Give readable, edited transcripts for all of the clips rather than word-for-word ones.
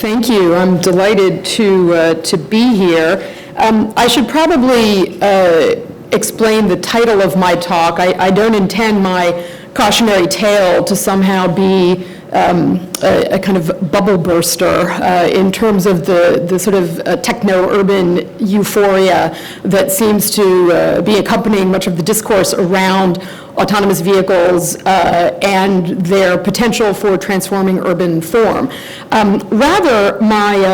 Thank you. I'm delighted to be here. I should probably explain the title of my talk. I don't intend my cautionary tale to somehow be a kind of bubble burster in terms of the sort of techno-urban euphoria that seems to be accompanying much of the discourse around autonomous vehicles and their potential for transforming urban form. Rather,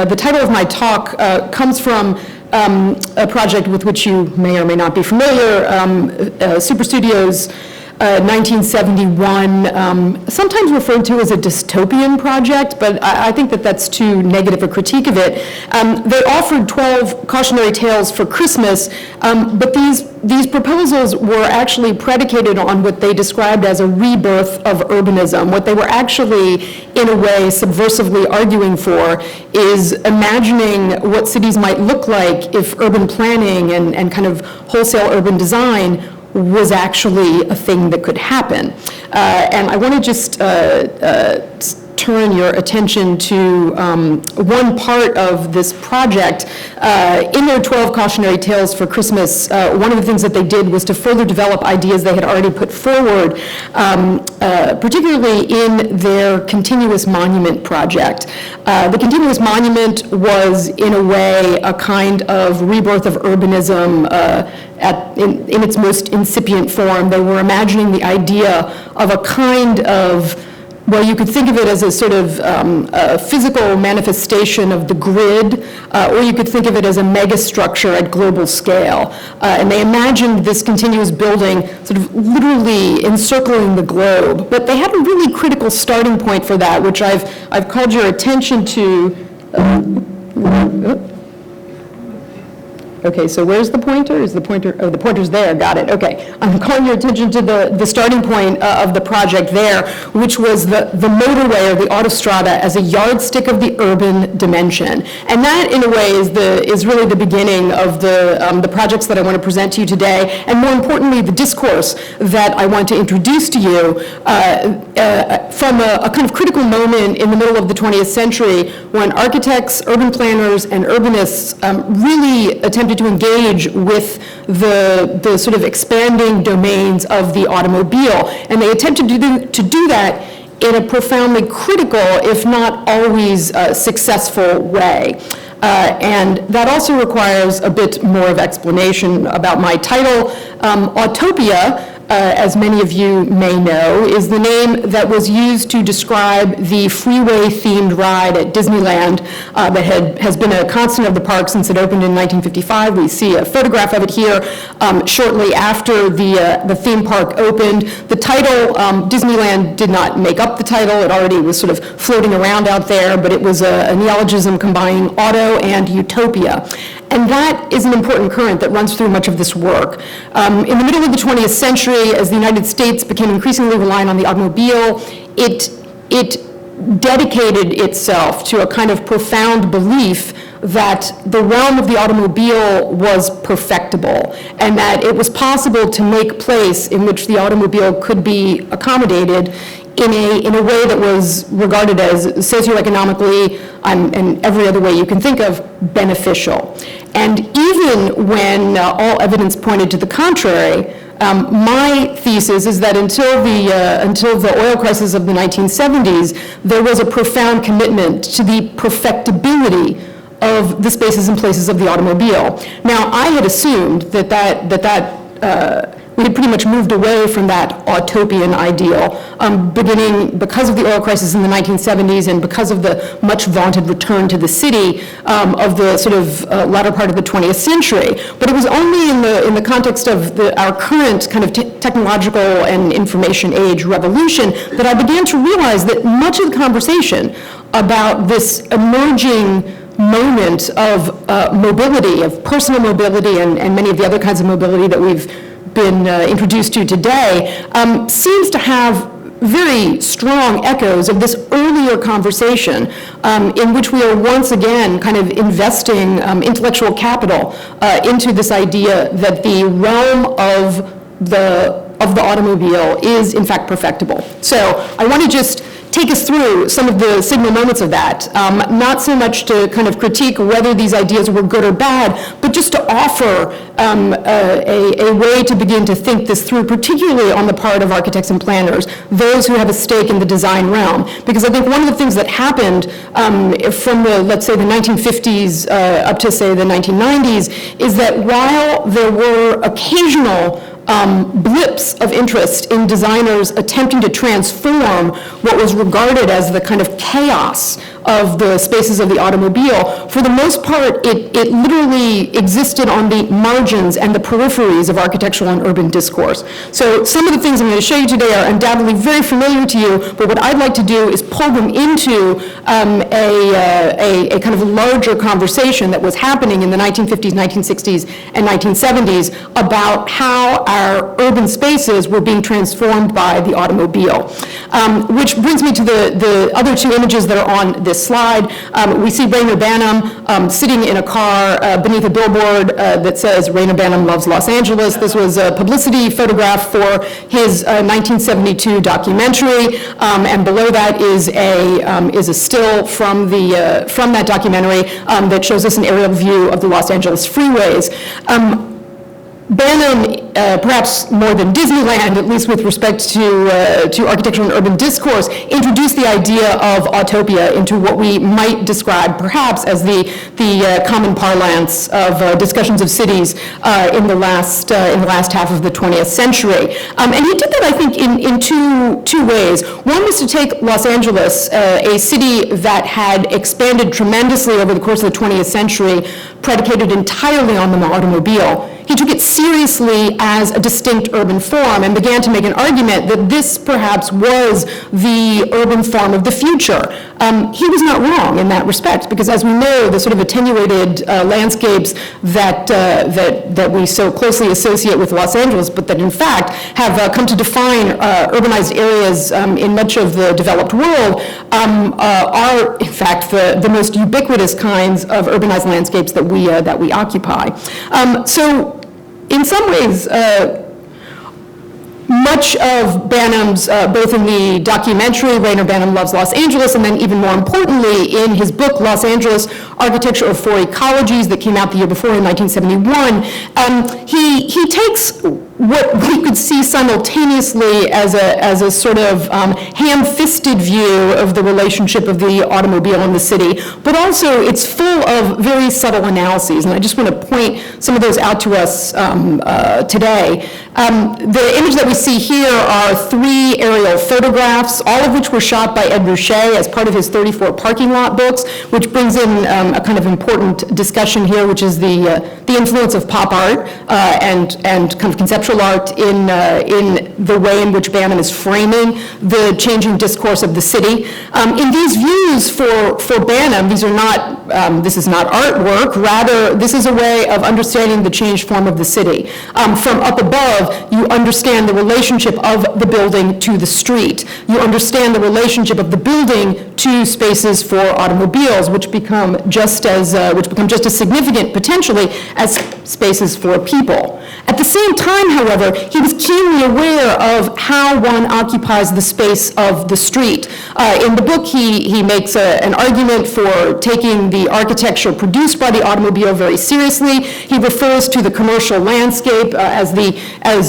the title of my talk comes from a project with which you may or may not be familiar, Super Studios' 1971, sometimes referred to as a dystopian project, but I think that that's too negative a critique of it. They offered 12 cautionary tales for Christmas, but these proposals were actually predicated on what they described as a rebirth of urbanism. What they were actually, in a way, subversively arguing for is imagining what cities might look like if urban planning and kind of wholesale urban design was actually a thing that could happen. And I want to just turn your attention to one part of this project. In their 12 cautionary tales for Christmas, one of the things that they did was to further develop ideas they had already put forward, particularly in their continuous monument project. The continuous monument was, in a way, a kind of rebirth of urbanism in its most incipient form. They were imagining the idea of a kind of, well, you could think of it as a sort of a physical manifestation of the grid, or you could think of it as a megastructure at global scale. And they imagined this continuous building sort of literally encircling the globe. But they had a really critical starting point for that, which I've called your attention to. Okay, so where's the pointer? Is the pointer, oh, the pointer's there, got it, okay. I'm calling your attention to the starting point of the project there, which was the motorway or the autostrada as a yardstick of the urban dimension. And that, in a way, is really the beginning of the projects that I want to present to you today, and more importantly, the discourse that I want to introduce to you from a kind of critical moment in the middle of the 20th century when architects, urban planners, and urbanists really attempted to engage with the sort of expanding domains of the automobile. And they attempted to do that in a profoundly critical, if not always successful way. And that also requires a bit more of explanation about my title. Autopia, as many of you may know, is the name that was used to describe the freeway-themed ride at Disneyland that has been a constant of the park since it opened in 1955. We see a photograph of it here shortly after the theme park opened. The title, Disneyland did not make up the title. It already was sort of floating around out there, but it was a neologism combining auto and utopia. And that is an important current that runs through much of this work. In the middle of the 20th century, as the United States became increasingly reliant on the automobile, it dedicated itself to a kind of profound belief that the realm of the automobile was perfectible and that it was possible to make place in which the automobile could be accommodated in a way that was regarded as socioeconomically and every other way you can think of beneficial. And even when all evidence pointed to the contrary, my thesis is that until the oil crisis of the 1970s, there was a profound commitment to the perfectibility of the spaces and places of the automobile. Now, I had assumed that we had pretty much moved away from that utopian ideal, beginning because of the oil crisis in the 1970s and because of the much vaunted return to the city of the sort of latter part of the 20th century. But it was only in the context of our current kind of technological and information age revolution that I began to realize that much of the conversation about this emerging moment of mobility, of personal mobility and many of the other kinds of mobility that we've been introduced to today, seems to have very strong echoes of this earlier conversation in which we are once again kind of investing intellectual capital into this idea that the realm of the automobile is in fact perfectible. So I want to just take us through some of the signal moments of that, not so much to kind of critique whether these ideas were good or bad, but just to offer a way to begin to think this through, particularly on the part of architects and planners, those who have a stake in the design realm. Because I think one of the things that happened from the, let's say, the 1950s up to, say, the 1990s, is that while there were occasional blips of interest in designers attempting to transform what was regarded as the kind of chaos of the spaces of the automobile, for the most part, it literally existed on the margins and the peripheries of architectural and urban discourse. So some of the things I'm going to show you today are undoubtedly very familiar to you, but what I'd like to do is pull them into a kind of larger conversation that was happening in the 1950s, 1960s, and 1970s about how our urban spaces were being transformed by the automobile. Which brings me to the other two images that are on this slide. We see Rainer Banham sitting in a car beneath a billboard that says Rainer Banham loves Los Angeles. This was a publicity photograph for his 1972 documentary, and below that is a still from that documentary that shows us an aerial view of the Los Angeles freeways. Banham, perhaps more than Disneyland, at least with respect to architectural and urban discourse, introduced the idea of utopia into what we might describe perhaps as the common parlance of discussions of cities in the last half of the 20th century. And he did that, I think, in two ways. One was to take Los Angeles, a city that had expanded tremendously over the course of the 20th century, predicated entirely on the automobile. He took it seriously as a distinct urban form and began to make an argument that this perhaps was the urban form of the future. He was not wrong in that respect, because as we know, the sort of attenuated landscapes that we so closely associate with Los Angeles, but that in fact have come to define urbanized areas in much of the developed world, are in fact the most ubiquitous kinds of urbanized landscapes that we occupy. So in some ways, much of Banham's, both in the documentary, Rainer Banham Loves Los Angeles, and then even more importantly, in his book, Los Angeles, Architecture for Ecologies, that came out the year before in 1971, he takes what we could see simultaneously as a sort of ham-fisted view of the relationship of the automobile in the city, but also it's full of very subtle analyses, and I just want to point some of those out to us today. The image that we see here are 3 aerial photographs, all of which were shot by Ed Ruscha as part of his 34 parking lot books, which brings in a kind of important discussion here, which is the influence of pop art and kind of conceptual art in the way in which Banham is framing the changing discourse of the city. In these views for Banham, this is not artwork, rather this is a way of understanding the changed form of the city. From up above, you understand the relationship of the building to the street. You understand the relationship of the building to spaces for automobiles, which become just as significant potentially as spaces for people. At the same time, however, he was keenly aware of how one occupies the space of the street. In the book, he makes an argument for taking the architecture produced by the automobile very seriously. He refers to the commercial landscape as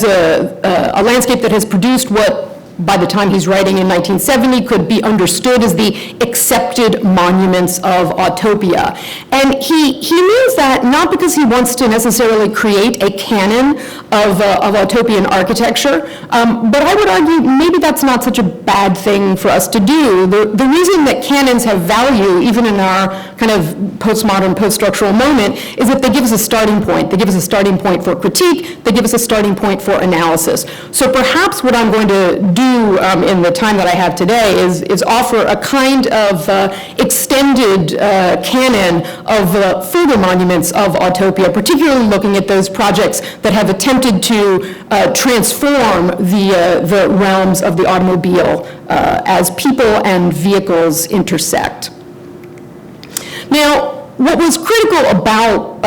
a landscape that has produced what, by the time he's writing in 1970, could be understood as the accepted monuments of Autopia. And he means that not because he wants to necessarily create a canon of Utopian architecture, but I would argue maybe that's not such a bad thing for us to do. The reason that canons have value, even in our kind of postmodern, post-structural moment, is that they give us a starting point. They give us a starting point for critique. They give us a starting point for analysis. So perhaps what I'm going to do in the time that I have today is offer a kind of extended canon of further monuments of Autopia, particularly looking at those projects that have attempted to transform the realms of the automobile as people and vehicles intersect. Now, what was critical about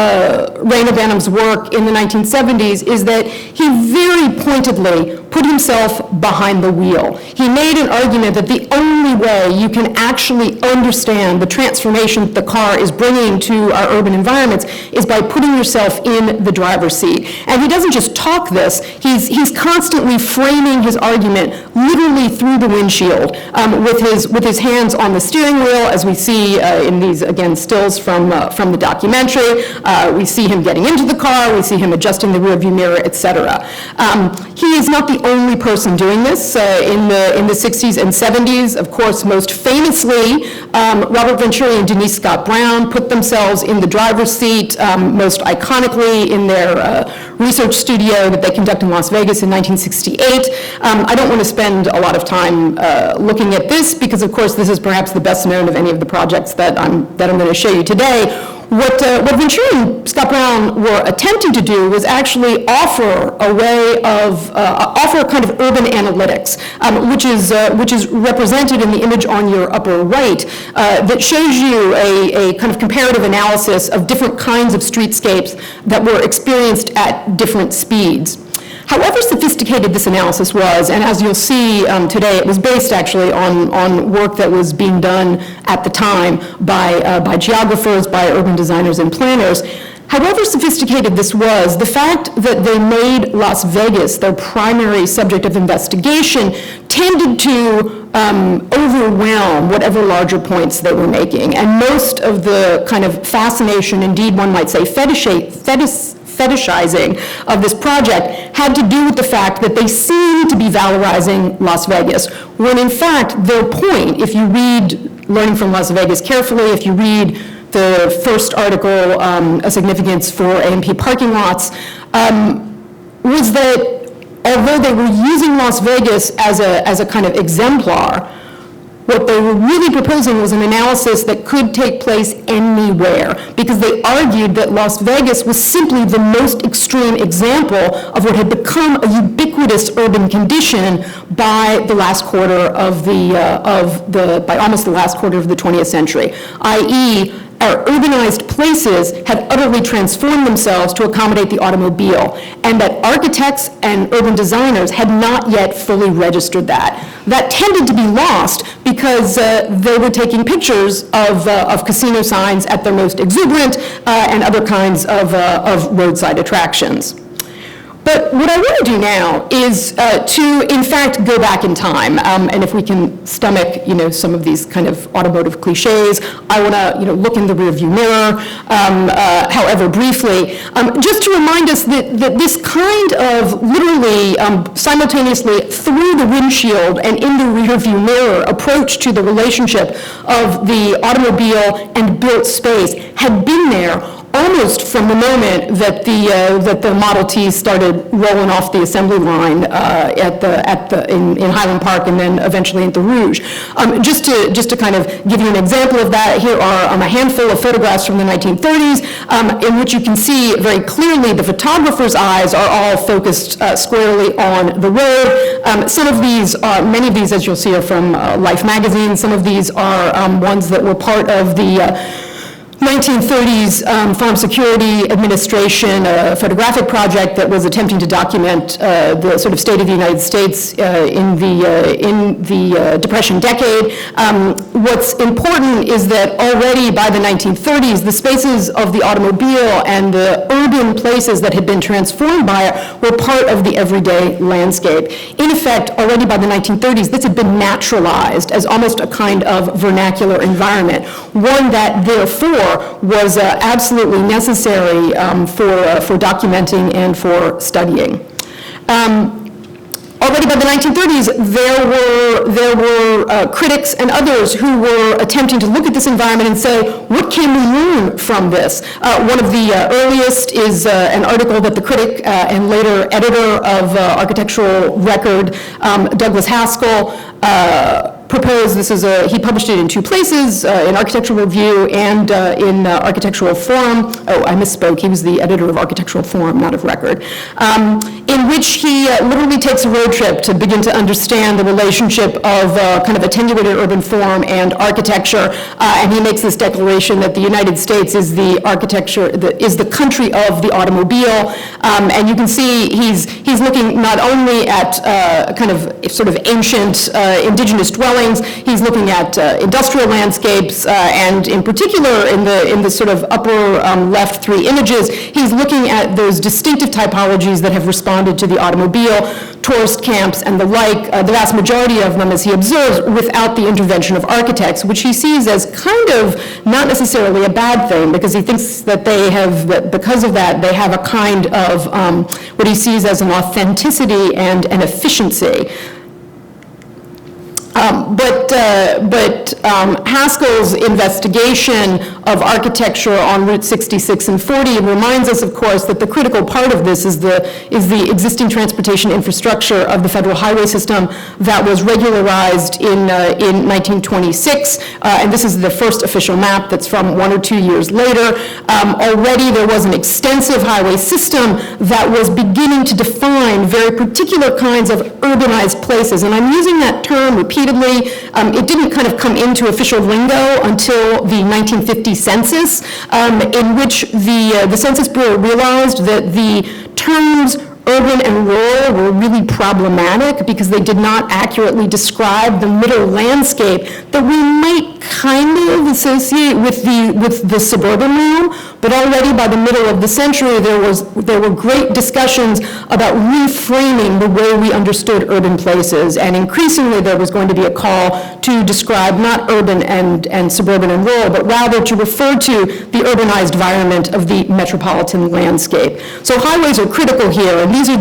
Rainer Banham's work in the 1970s is that he very pointedly put himself behind the wheel. He made an argument that the only way you can actually understand the transformation that the car is bringing to our urban environments is by putting yourself in the driver's seat. And he doesn't just talk this, he's constantly framing his argument literally through the windshield with his hands on the steering wheel, as we see in these, again, stills from the documentary. We see him getting into the car, we see him adjusting the rearview mirror, etc. He is not the only person doing this. In the 60s and 70s, of course, most famously, Robert Venturi and Denise Scott Brown put themselves in the driver's seat, most iconically in their research studio that they conduct in Las Vegas in 1968. I don't want to spend a lot of time looking at this because, of course, this is perhaps the best known of any of the projects that I'm going to show you today. What Venturi and Scott Brown were attempting to do was actually offer a way of, offer a kind of urban analytics, which is represented in the image on your upper right, that shows you a kind of comparative analysis of different kinds of streetscapes that were experienced at different speeds. However sophisticated this analysis was, and as you'll see today, it was based actually on work that was being done at the time by geographers, by urban designers and planners. However sophisticated this was, the fact that they made Las Vegas their primary subject of investigation tended to overwhelm whatever larger points they were making. And most of the kind of fascination, indeed one might say fetishizing of this project had to do with the fact that they seemed to be valorizing Las Vegas, when in fact their point, if you read Learning from Las Vegas carefully, if you read the first article, A Significance for A&P Parking Lots, was that although they were using Las Vegas as a kind of exemplar, what they were really proposing was an analysis that could take place anywhere, because they argued that Las Vegas was simply the most extreme example of what had become a ubiquitous urban condition by the last quarter of by almost the last quarter of the 20th century, i.e., our urbanized places had utterly transformed themselves to accommodate the automobile, and that architects and urban designers had not yet fully registered that. That tended to be lost because they were taking pictures of casino signs at their most exuberant and other kinds of roadside attractions. But what I want to do now is to, in fact, go back in time, and if we can stomach, some of these kind of automotive cliches, I want to, look in the rearview mirror, however briefly, just to remind us that this kind of literally simultaneously through the windshield and in the rearview mirror approach to the relationship of the automobile and built space had been there almost from the moment that the Model T started rolling off the assembly line in Highland Park and then eventually into Rouge. Just to kind of give you an example of that, here are a handful of photographs from the 1930s in which you can see very clearly the photographer's eyes are all focused squarely on the road. Some of these, many of these, as you'll see, are from Life magazine. Some of these are ones that were part of the 1930s Farm Security Administration photographic project that was attempting to document the sort of state of the United States in the Depression decade. What's important is that already by the 1930s, the spaces of the automobile and the urban places that had been transformed by it were part of the everyday landscape. In effect, already by the 1930s, this had been naturalized as almost a kind of vernacular environment, one that therefore was absolutely necessary for documenting and for studying. Already by the 1930s, there were critics and others who were attempting to look at this environment and say, what can we learn from this? One of the earliest is an article that the critic and later editor of Architectural Record, Douglas Haskell, proposed, he published it in two places, in Architectural Review and in Architectural Forum. Oh, I misspoke. He was the editor of Architectural Forum, not of Record, in which he literally takes a road trip to begin to understand the relationship of kind of attenuated urban form and architecture, and he makes this declaration that the United States is the country of the automobile, and you can see he's looking not only at kind of sort of ancient indigenous dwellings, he's looking at industrial landscapes, and in particular in the sort of upper left three images, he's looking at those distinctive typologies that have responded to the automobile, tourist camps and the like, the vast majority of them, as he observes, without the intervention of architects, which he sees as kind of not necessarily a bad thing, because he thinks that because of that, they have a kind of what he sees as an authenticity and an efficiency. But Haskell's investigation of architecture on Route 66 and 40 reminds us, of course, that the critical part of this is the existing transportation infrastructure of the federal highway system that was regularized in 1926, and this is the first official map that's from 1 or 2 years later. Already there was an extensive highway system that was beginning to define very particular kinds of urbanized places, and I'm using that term repeatedly. It didn't kind of come into official lingo until the 1950 census, in which the Census Bureau realized that the terms urban and rural were really problematic because they did not accurately describe the middle landscape that we might kind of associate with the suburban realm, but already by the middle of the century there were great discussions about reframing the way we understood urban places, and increasingly there was going to be a call to describe not urban and suburban and rural, but rather to refer to the urbanized environment of the metropolitan landscape. So highways are critical here, and these are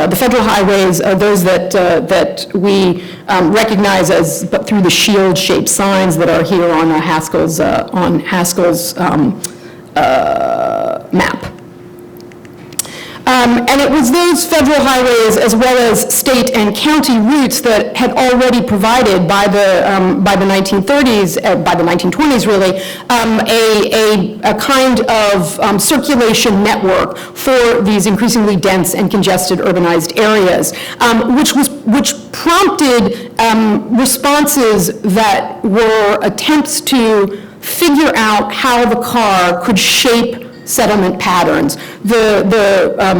the federal highways, those that we recognize as, but through the shield-shaped signs that are here on Haskell's map. And it was those federal highways as well as state and county routes that had already provided by the 1930s, by the 1920s really, a kind of circulation network for these increasingly dense and congested urbanized areas, which prompted responses that were attempts to figure out how the car could shape settlement patterns. The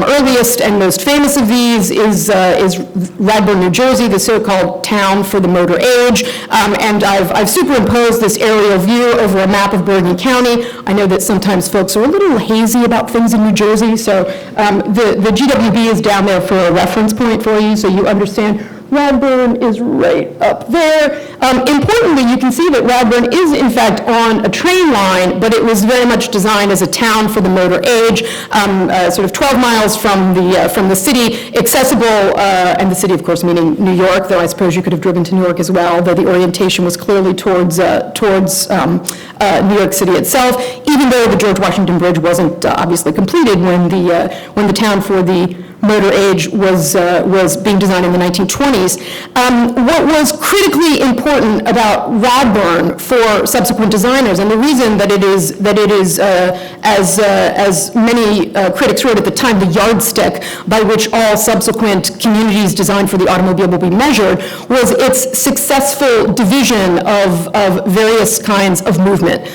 earliest and most famous of these is Radburn, New Jersey, the so-called town for the motor age, and I've superimposed this aerial view over a map of Bergen County. I know that sometimes folks are a little hazy about things in New Jersey, so the GWB is down there for a reference point for you, so you understand. Radburn is right up there. Importantly, you can see that Radburn is in fact on a train line, but it was very much designed as a town for the motor age, sort of 12 miles from the city, accessible, and the city of course meaning New York, though I suppose you could have driven to New York as well, though the orientation was clearly towards New York City itself, even though the George Washington Bridge wasn't obviously completed when the town for the motor age was being designed in the 1920s. What was critically important about Radburn for subsequent designers, and the reason that it is as many critics wrote at the time, the yardstick by which all subsequent communities designed for the automobile will be measured, was its successful division of various kinds of movement.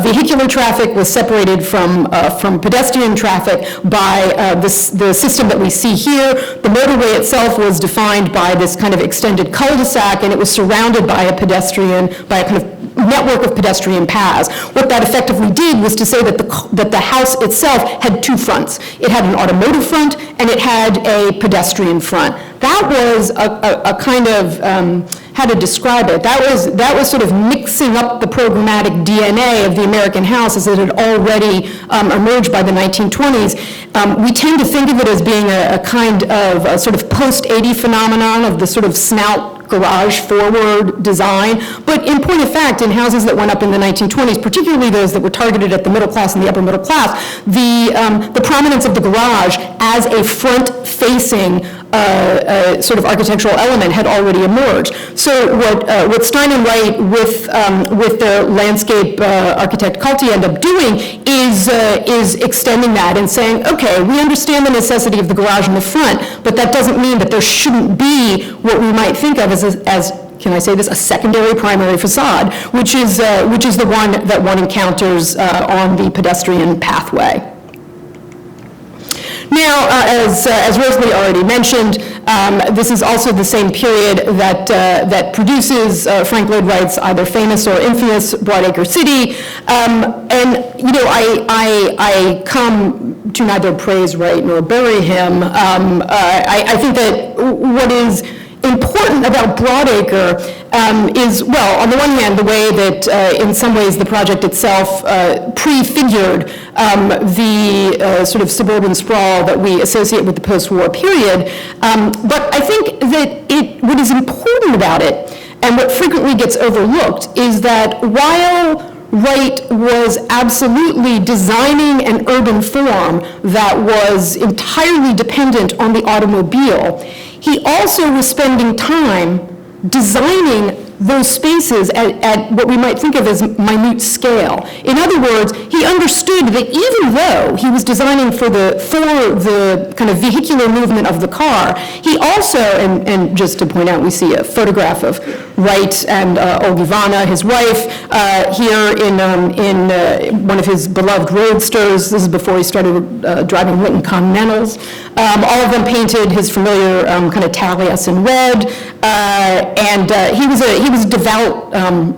Vehicular traffic was separated from pedestrian traffic by the system that we see here. The motorway itself was defined by this kind of extended cul-de-sac, and it was surrounded by a kind of network of pedestrian paths. What that effectively did was to say that the house itself had two fronts. It had an automotive front and it had a pedestrian front. That was a kind of, how to describe it, that was sort of mixing up the programmatic DNA of the American house as it had already emerged by the 1920s. We tend to think of it as being a kind of a sort of post-80 phenomenon of the sort of snout garage forward design, but in point of fact, in houses that went up in the 1920s, particularly those that were targeted at the middle class and the upper middle class, the prominence of the garage as a front-facing sort of architectural element had already emerged. So what Stein and Wright with their landscape architect Kalti end up doing is extending that and saying, okay, we understand the necessity of the garage in the front, but that doesn't mean that there shouldn't be what we might think of as can I say this, a secondary primary facade, which is the one that one encounters on the pedestrian pathway. Now, as Rosalie already mentioned, this is also the same period that produces Frank Lloyd Wright's either famous or infamous Broadacre City. And you know, I come to neither praise Wright nor bury him. I think that what is important about Broadacre is, well, on the one hand, the way that in some ways the project itself prefigured the sort of suburban sprawl that we associate with the post-war period. But I think that what is important about it, and what frequently gets overlooked, is that while Wright was absolutely designing an urban form that was entirely dependent on the automobile, he also was spending time designing those spaces at what we might think of as minute scale. In other words, he understood that even though he was designing for the kind of vehicular movement of the car, he also, and just to point out, we see a photograph of Wright and Olgivana, his wife, here in one of his beloved roadsters. This is before he started driving Lincoln Continentals. All of them painted his familiar kind of Tallias in red, and he was a devout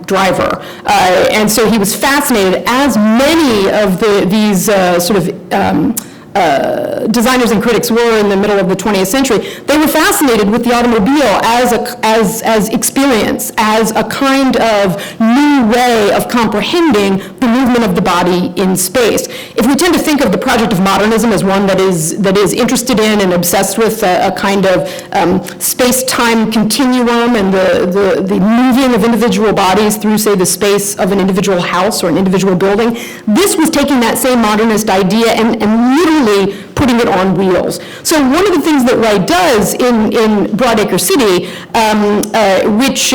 driver, and so he was fascinated, as many of these sort of designers and critics were in the middle of the 20th century. They were fascinated with the automobile as experience, as a kind of new way of comprehending the movement of the body in space. If we tend to think of the project of modernism as one that is interested in and obsessed with a kind of space-time continuum and the moving of individual bodies through, say, the space of an individual house or an individual building, this was taking that same modernist idea and literally putting it on wheels. So one of the things that Wright does in Broadacre City, which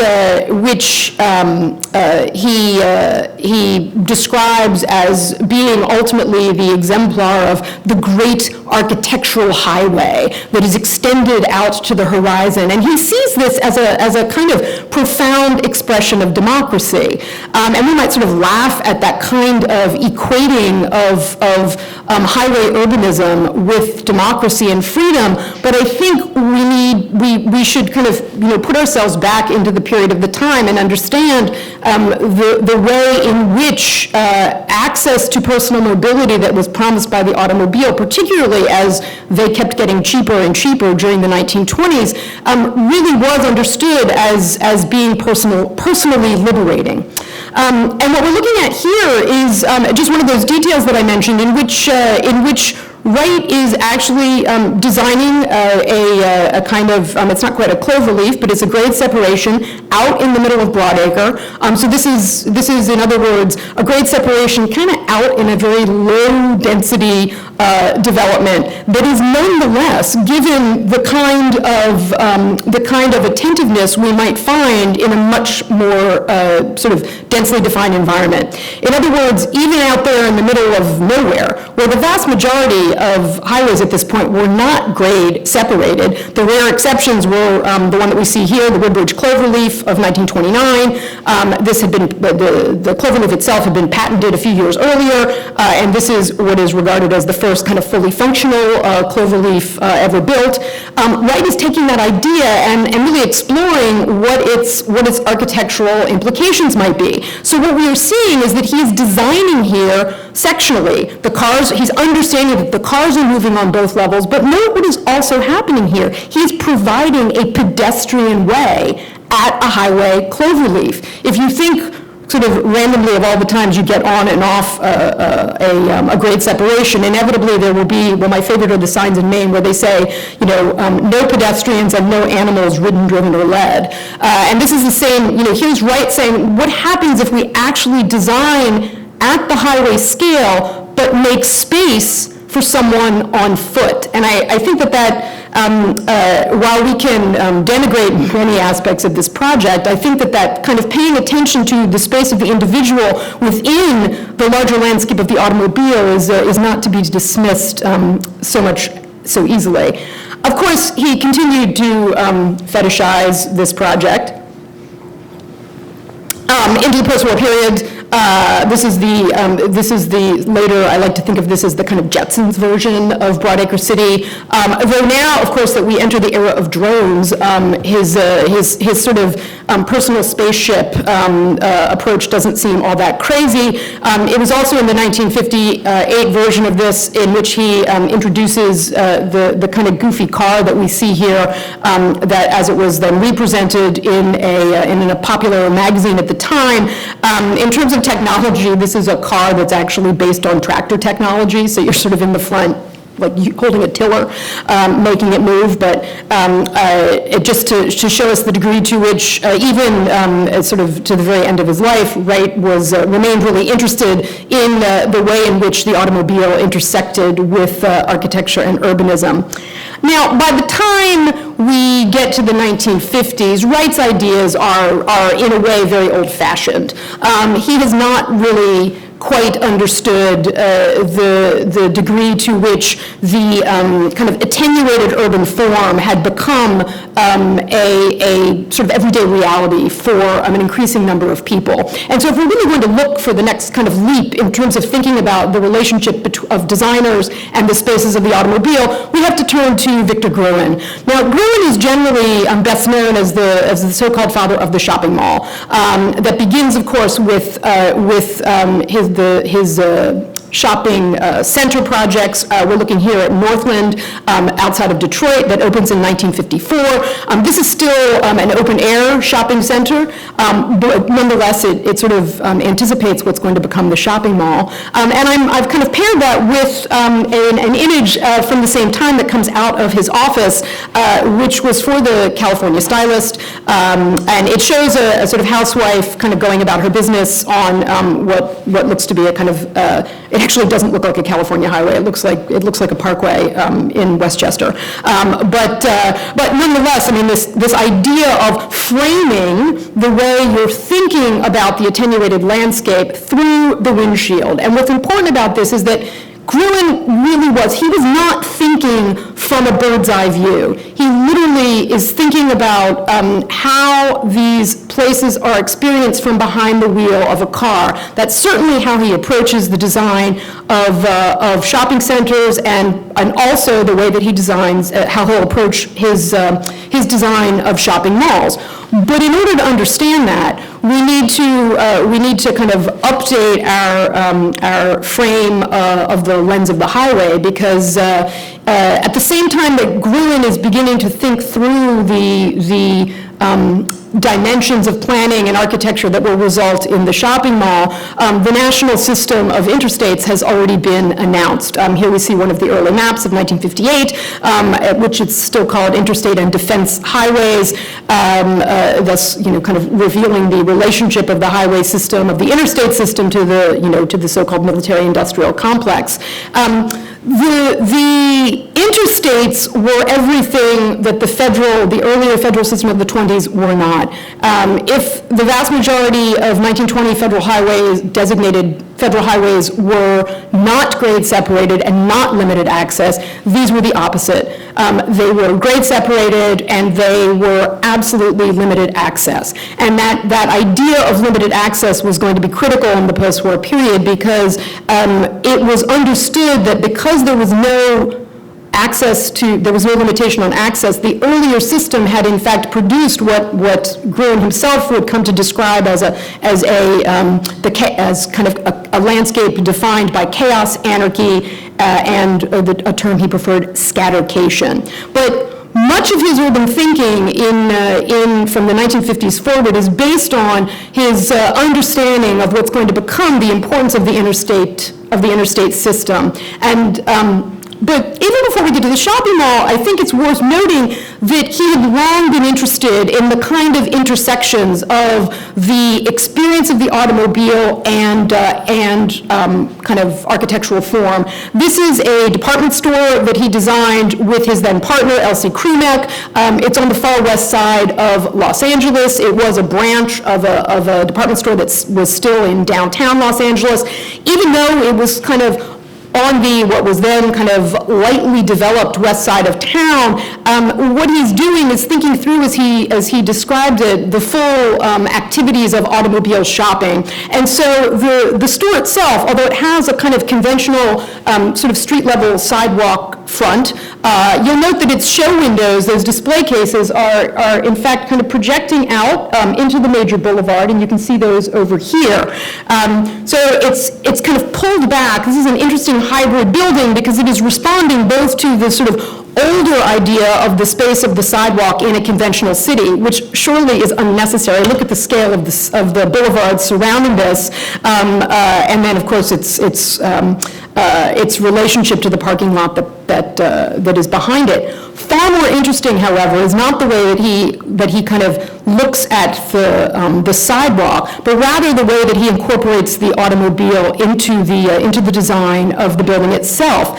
he describes as being ultimately the exemplar of the great architectural highway that is extended out to the horizon. And he sees this as a kind of profound expression of democracy. And we might sort of laugh at that kind of equating of highway urbanism with democracy and freedom, but I think we should kind of put ourselves back into the period of the time and understand the way in which access to personal mobility that was promised by the automobile, particularly as they kept getting cheaper and cheaper during the 1920s, really was understood as being personally liberating. And what we're looking at here is just one of those details that I mentioned in which Wright is actually designing a kind of, it's not quite a cloverleaf, but it's a grade separation out in the middle of Broadacre. So this is, in other words, a grade separation kind of out in a very low density development that is nonetheless, given the kind of attentiveness we might find in a much more sort of densely defined environment. In other words, even out there in the middle of nowhere, where the vast majority of highways at this point were not grade separated. The rare exceptions were the one that we see here, the Woodbridge Cloverleaf of 1929. This had been, the Cloverleaf itself had been patented a few years earlier, and this is what is regarded as the first kind of fully functional Cloverleaf ever built. Wright is taking that idea and really exploring what its architectural implications might be. So what we are seeing is that he is designing here sectionally. The cars, he's understanding that the cars are moving on both levels, but note what is also happening here. He's providing a pedestrian way at a highway cloverleaf. If you think sort of randomly of all the times you get on and off a grade separation, inevitably there will be, well, my favorite are the signs in Maine where they say, no pedestrians and no animals ridden, driven, or led. And this is the same, here's Wright saying, what happens if we actually design at the highway scale, but make space for someone on foot. And I think that while we can denigrate many aspects of this project, I think that kind of paying attention to the space of the individual within the larger landscape of the automobile is not to be dismissed so easily. Of course, he continued to fetishize this project. Into the post-war period, this is the later, I like to think of this as the kind of Jetsons version of Broadacre City. Though now, of course, that we enter the era of drones, his sort of personal spaceship approach doesn't seem all that crazy. It was also in the 1958 version of this in which he introduces the kind of goofy car that we see here, that as it was then represented in a popular magazine at the time. In terms of technology, this is a car that's actually based on tractor technology, so you're sort of in the front, like holding a tiller, making it move, but just to show us the degree to which even sort of to the very end of his life, Wright remained really interested in the way in which the automobile intersected with architecture and urbanism. Now, by the time we get to the 1950s, Wright's ideas are in a way very old-fashioned. He has not really quite understood the degree to which the kind of attenuated urban form had become a sort of everyday reality for an increasing number of people. And so if we're really going to look for the next kind of leap in terms of thinking about the relationship of designers and the spaces of the automobile, we have to turn to Victor Gruen. Now, Gruen is generally best known as the so-called father of the shopping mall. That begins, of course, with his shopping center projects. We're looking here at Northland outside of Detroit that opens in 1954. This is still an open-air shopping center, but nonetheless it sort of anticipates what's going to become the shopping mall. And I've kind of paired that with an image from the same time that comes out of his office, which was for the California Stylist, and it shows a sort of housewife kind of going about her business on what looks to be a kind of it actually doesn't look like a California highway. It looks like a parkway in Westchester. But nonetheless, I mean, this idea of framing the way you're thinking about the attenuated landscape through the windshield. And what's important about this is that Gruen really he was not thinking from a bird's eye view. He literally is thinking about how these places are experienced from behind the wheel of a car. That's certainly how he approaches the design of shopping centers and also the way that he designs, how he'll approach his design of shopping malls. But in order to understand that, we need to kind of update our frame of the lens of the highway, because at the same time that Gruen is beginning to think through the dimensions of planning and architecture that will result in the shopping mall, the national system of interstates has already been announced. Here we see one of the early maps of 1958, at which it's still called Interstate and Defense Highways, thus kind of revealing the relationship of the highway system, of the interstate system to the so-called military-industrial complex. The interstates were everything that the earlier federal system of the 20s were not. If the vast majority of 1920 federal highways, designated federal highways, were not grade separated and not limited access, these were the opposite. They were grade separated and they were absolutely limited access. And that idea of limited access was going to be critical in the post-war period, because it was understood that because there was no limitation on access, the earlier system had in fact produced what Gruen himself would come to describe as kind of a landscape defined by chaos, anarchy, and a term he preferred, scattercation. But much of his urban thinking from the 1950s forward is based on his understanding of what's going to become the importance of the interstate system. And But even before we get to the shopping mall, I think it's worth noting that he had long been interested in the kind of intersections of the experience of the automobile and kind of architectural form. This is a department store that he designed with his then partner, Elsie Krumek. It's on the far west side of Los Angeles. It was a branch of a department store that was still in downtown Los Angeles, even though it was kind of on what was then kind of lightly developed west side of town. What he's doing is thinking through, as he described it, the full activities of automobile shopping. And so the store itself, although it has a kind of conventional sort of street level sidewalk front, you'll note that its show windows, those display cases, are in fact kind of projecting out into the major boulevard, and you can see those over here. So it's kind of pulled back. This is an interesting hybrid building because it is responding both to the sort of older idea of the space of the sidewalk in a conventional city, which surely is unnecessary. Look at the scale of the boulevards surrounding this, and then of course its relationship to the parking lot that is behind it. Far more interesting, however, is not the way that he kind of looks at the sidewalk, but rather the way that he incorporates the automobile into the design of the building itself.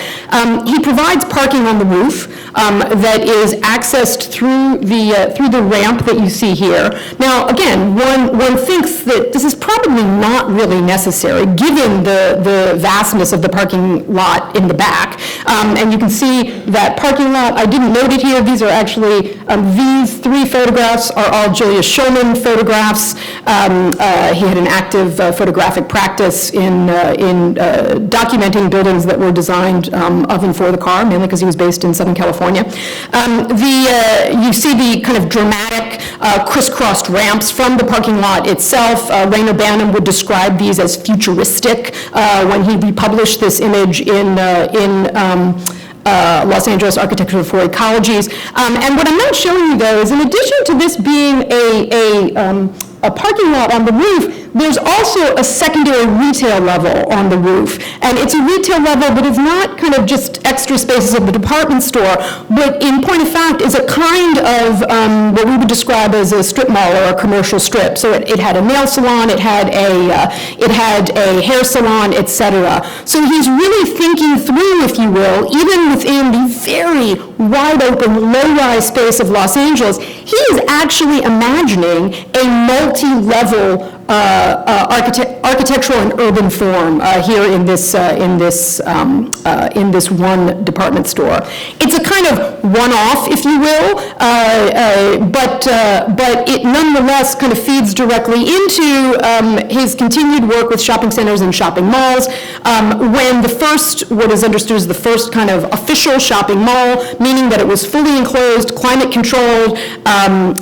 He provides parking on the roof that is accessed through the ramp that you see here. Now, again, one thinks that this is probably not really necessary given the vastness of the parking lot in the back, and you can see that parking lot. I didn't note it here. These are actually these three photographs are all Julius Shulman photographs. He had an active photographic practice in documenting buildings that were designed of and for the car, mainly because he was based in Southern California. You see the kind of dramatic crisscrossed ramps from the parking lot itself. Rainer Banham would describe these as futuristic when he republished this image in Los Angeles Architecture for Ecologies. And what I'm not showing you, though, is in addition to this being a parking lot on the roof, there's also a secondary retail level on the roof. And it's a retail level that is not kind of just extra spaces of the department store, but in point of fact is a kind of what we would describe as a strip mall or a commercial strip. So it had a nail salon, it had a hair salon, etc. So he's really thinking through, if you will, even within the very wide open, low-rise space of Los Angeles, he is actually imagining a multi-level architectural and urban form here in this one department store. It's a kind of one-off, if you will, but it nonetheless kind of feeds directly into his continued work with shopping centers and shopping malls. When the first, what is understood as the first kind of official shopping mall, meaning that it was fully enclosed, climate controlled, and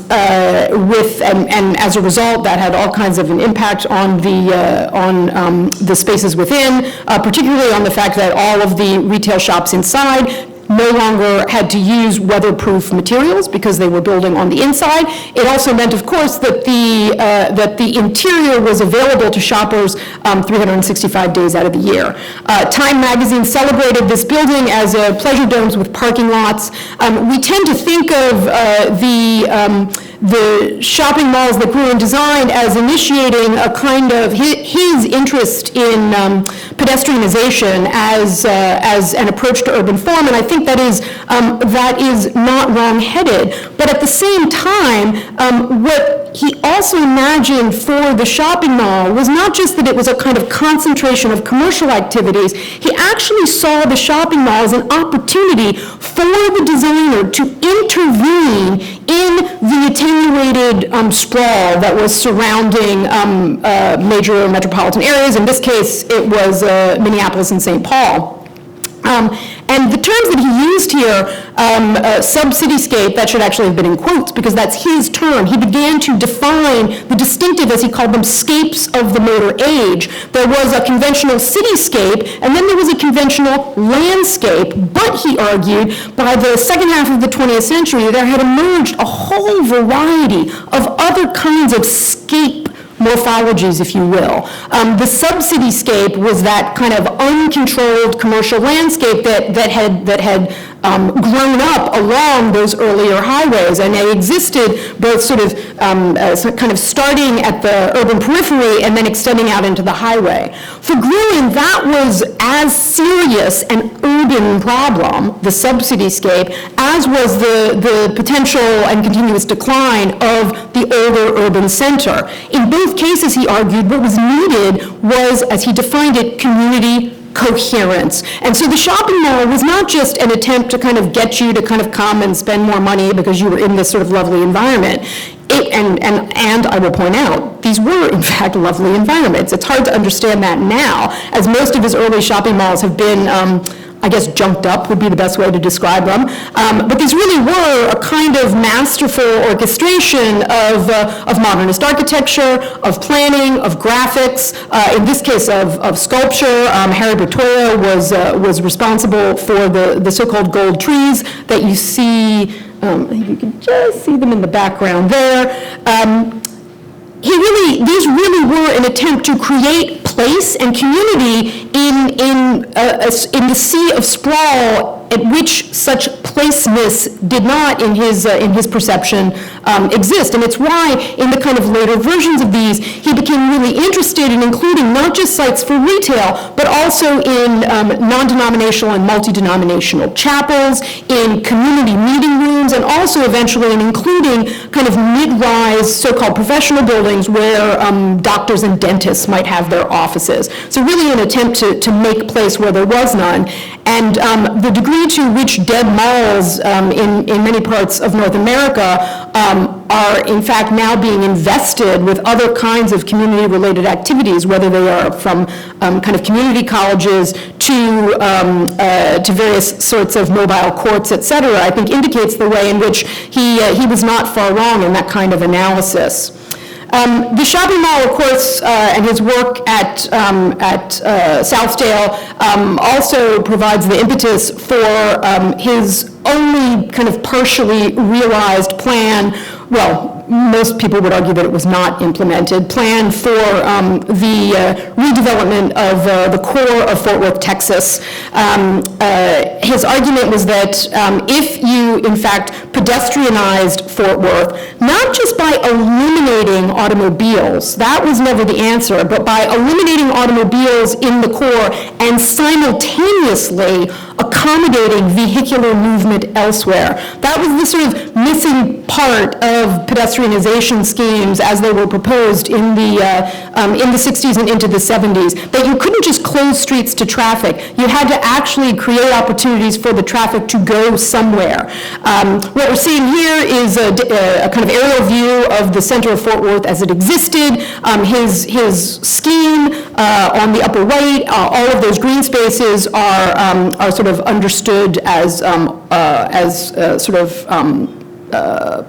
as a result, that had all kinds of an impact on the spaces within, particularly on the fact that all of the retail shops inside no longer had to use weatherproof materials because they were building on the inside. It also meant, of course, that the interior was available to shoppers 365 days out of the year. Time magazine celebrated this building as a pleasure domes with parking lots. We tend to think of the shopping malls that Broome designed as initiating a kind of his interest in pedestrianization as an approach to urban form, and I think that is not wrong-headed. But at the same time, what he also imagined for the shopping mall was not just that it was a kind of concentration of commercial activities. He actually saw the shopping mall as an opportunity for the designer to intervene in the attenuated sprawl that was surrounding major metropolitan areas. In this case, it was Minneapolis and St. Paul. And the terms that he used here, sub-cityscape, that should actually have been in quotes because that's his term. He began to define the distinctive, as he called them, scapes of the motor age. There was a conventional cityscape, and then there was a conventional landscape, but he argued by the second half of the 20th century, there had emerged a whole variety of other kinds of scape morphologies, if you will. The sub-cityscape was that kind of uncontrolled commercial landscape that had grown up along those earlier highways, and they existed both sort of kind of starting at the urban periphery and then extending out into the highway. For Gruen, that was as serious an urban problem, the sub-cityscape, as was the potential and continuous decline of the older urban center. In both cases, he argued, what was needed was, as he defined it, community coherence. And so the shopping mall was not just an attempt to kind of get you to kind of come and spend more money because you were in this sort of lovely environment. And I will point out, these were in fact lovely environments. It's hard to understand that now, as most of his early shopping malls have been I guess junked up would be the best way to describe them. But these really were a kind of masterful orchestration of modernist architecture, of planning, of graphics, in this case of sculpture. Harry Bertoia was responsible for the so-called gold trees that you see. You can just see them in the background there. These really were an attempt to create place and community in the sea of sprawl at which such placeness did not, in his perception, exist. And it's why, in the kind of later versions of these, he became really interested in including not just sites for retail, but also in non-denominational and multi-denominational chapels, in community meeting rooms, and also eventually in including kind of mid-rise so-called professional buildings where doctors and dentists might have their offices. So really an attempt to make place where there was none. And the degree to which dead malls in many parts of North America are in fact now being invested with other kinds of community-related activities, whether they are from kind of community colleges to various sorts of mobile courts, et cetera, I think indicates the way in which he was not far wrong in that kind of analysis. The shopping mall, of course, and his work at Southdale also provides the impetus for his only kind of partially realized plan. Well, most people would argue that it was not implemented, plan for the redevelopment of the core of Fort Worth, Texas. His argument was that if you, in fact, pedestrianized Fort Worth, not just by eliminating automobiles, that was never the answer, but by eliminating automobiles in the core and simultaneously accommodating vehicular movement elsewhere. That was the sort of missing part of pedestrianization schemes as they were proposed in the 60s and into the 70s, that you couldn't just close streets to traffic. You had to actually create opportunities for the traffic to go somewhere. What we're seeing here is a kind of aerial view of the center of Fort Worth as it existed. His scheme on the upper right, all of those green spaces are sort of understood as sort of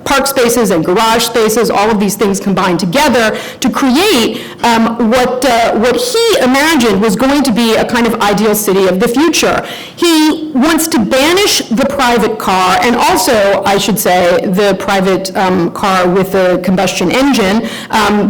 park spaces and garage spaces, all of these things combined together to create what he imagined was going to be a kind of ideal city of the future. He wants to banish the private car, and also, I should say, the private car with a combustion engine,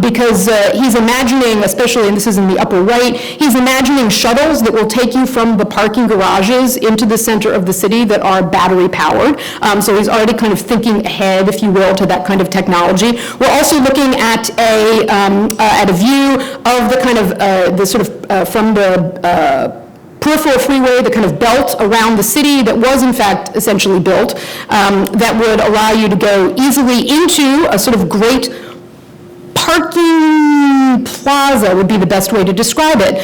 because he's imagining, especially, and this is in the upper right, he's imagining shuttles that will take you from the parking garages into the center of the city that are battery powered. So he's already kind of thinking ahead, if you will, to that kind of technology. We're also looking at a view of the kind of the sort of from the peripheral freeway, the kind of belt around the city that was in fact essentially built, that would allow you to go easily into a sort of great parking plaza would be the best way to describe it.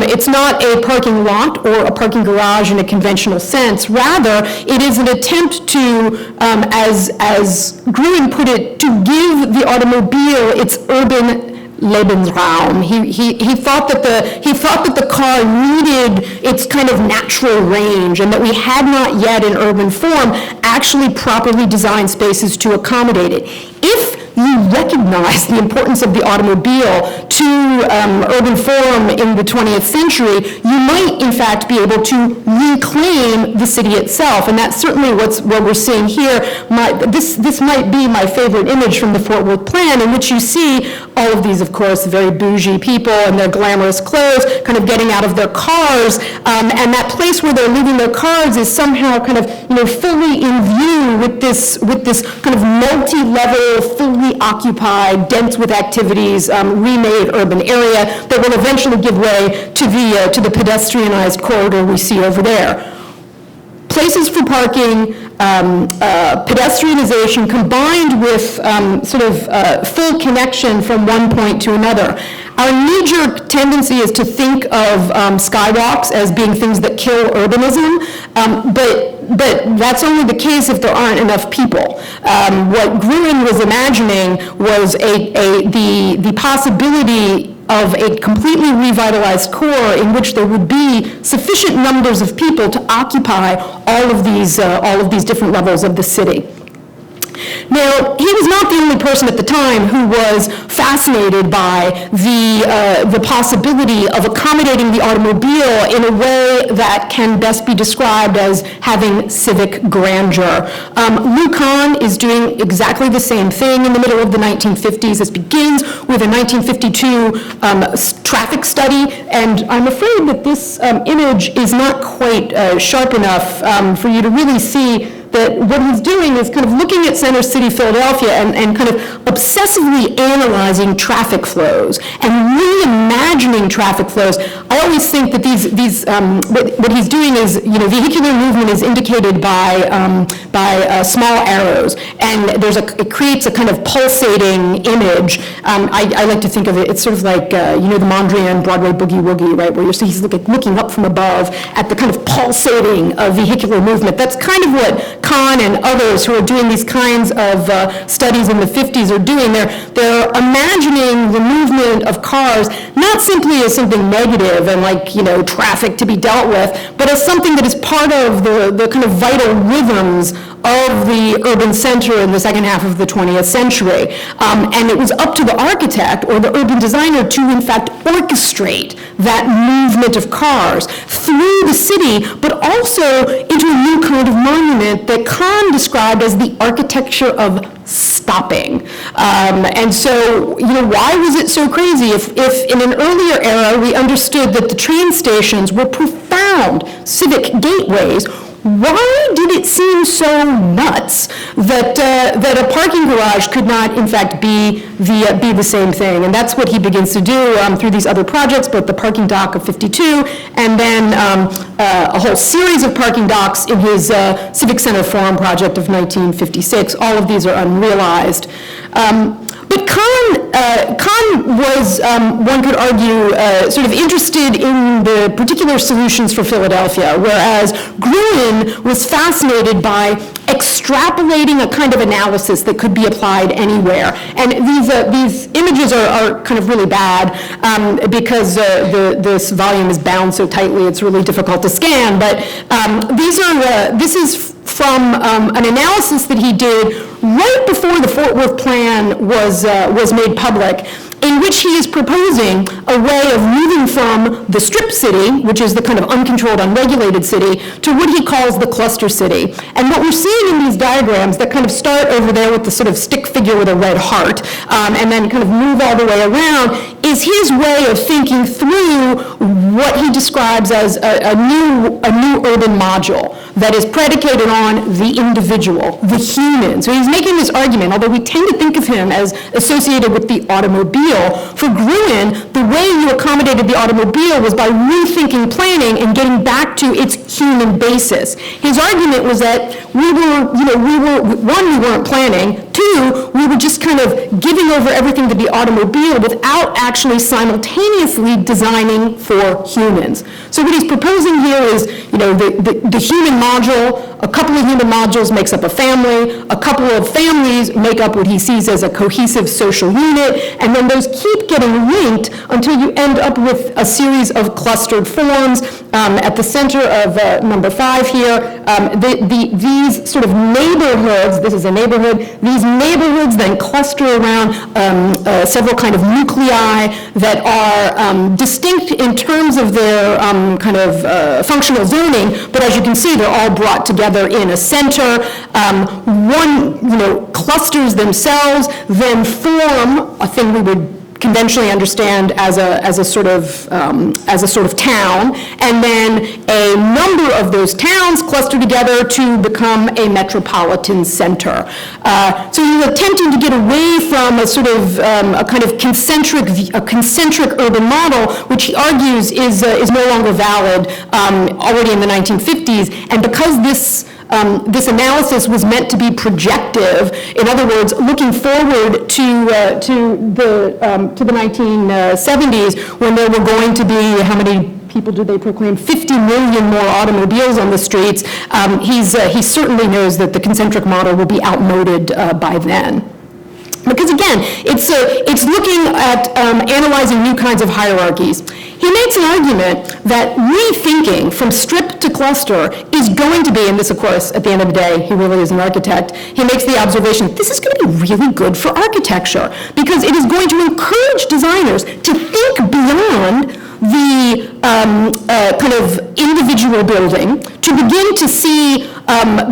It's not a parking lot or a parking garage in a conventional sense. Rather, it is an attempt to, as Gruen put it, to give the automobile its urban Lebensraum. He thought that the car needed its kind of natural range, and that we had not yet in urban form actually properly designed spaces to accommodate it. If you recognize the importance of the automobile to urban form in the 20th century, you might, in fact, be able to reclaim the city itself. And that's certainly what we're seeing here. This might be my favorite image from the Fort Worth plan, in which you see all of these, of course, very bougie people in their glamorous clothes kind of getting out of their cars, and that place where they're leaving their cars is somehow kind of, fully in view with this kind of multi-level, fully occupied, dense with activities, remade urban area that will eventually give way to the pedestrianized corridor we see over there. Places for parking, pedestrianization combined with full connection from one point to another. Our knee-jerk tendency is to think of skywalks as being things that kill urbanism, but that's only the case if there aren't enough people. What Gruen was imagining was the possibility of a completely revitalized core in which there would be sufficient numbers of people to occupy all of these different levels of the city. Now, he was not the only person at the time who was fascinated by the possibility of accommodating the automobile in a way that can best be described as having civic grandeur. Lou Kahn is doing exactly the same thing in the middle of the 1950s. This begins with a 1952 traffic study, and I'm afraid that this image is not quite sharp enough for you to really see that what he's doing is kind of looking at Center City, Philadelphia, and kind of obsessively analyzing traffic flows and reimagining traffic flows. I always think that what he's doing is, vehicular movement is indicated by small arrows, and it creates a kind of pulsating image. I like to think of it, it's sort of like, the Mondrian Broadway Boogie Woogie, right, where he's looking up from above at the kind of pulsating of vehicular movement. That's kind of what Kahn and others who are doing these kinds of studies in the 50s are doing. They're imagining the movement of cars not simply as something negative and traffic to be dealt with, but as something that is part of the kind of vital rhythms of the urban center in the second half of the 20th century. And it was up to the architect or the urban designer to, in fact, orchestrate that movement of cars through the city, but also into a new kind of monument that Kahn described as the architecture of stopping. And so, why was it so crazy? If in an earlier era we understood that the train stations were profound civic gateways, why did it seem so nuts that a parking garage could not, in fact, be the same thing? And that's what he begins to do through these other projects, both the parking dock of 52 and then a whole series of parking docks in his Civic Center Forum project of 1956. All of these are unrealized. But Kahn was, one could argue, sort of interested in the particular solutions for Philadelphia, whereas Gruen was fascinated by extrapolating a kind of analysis that could be applied anywhere. And these images are kind of really bad because this volume is bound so tightly it's really difficult to scan. But this is from an analysis that he did right before the Fort Worth plan was made public, in which he is proposing a way of moving from the strip city, which is the kind of uncontrolled, unregulated city, to what he calls the cluster city. And what we're seeing in these diagrams that kind of start over there with the sort of stick figure with a red heart, and then kind of move all the way around, is his way of thinking through what he describes as a new urban module that is predicated on the individual, the human. So he's making this argument, although we tend to think of him as associated with the automobile. For Gruen, the way you accommodated the automobile was by rethinking planning and getting back to its human basis. His argument was that we weren't planning. Two, we were just kind of giving over everything to the automobile without actually simultaneously designing for humans. So what he's proposing here is, the human module, a couple of human modules makes up a family, a couple of families make up what he sees as a cohesive social unit, and then those keep getting linked until you end up with a series of clustered forms. At the center of number 5 here, these sort of neighborhoods, this is a neighborhood, these neighborhoods then cluster around several kind of nuclei that are distinct in terms of their kind of functional zoning, but as you can see, they're all brought together in a center. One, clusters themselves then form a thing we would conventionally understand as a sort of town, and then a number of those towns cluster together to become a metropolitan center. So he's attempting to get away from a sort of a kind of concentric urban model, which he argues is no longer valid already in the 1950s, and because this analysis was meant to be projective, in other words, looking forward to the 1970s, when there were going to be, how many people did they proclaim, 50 million more automobiles on the streets. He certainly knows that the concentric model will be outmoded by then. Because again, it's looking at analyzing new kinds of hierarchies. He makes an argument that rethinking from strip to cluster is going to be, and this of course, at the end of the day, he really is an architect, he makes the observation, this is going to be really good for architecture, because it is going to encourage designers to think beyond the kind of individual building, to begin to see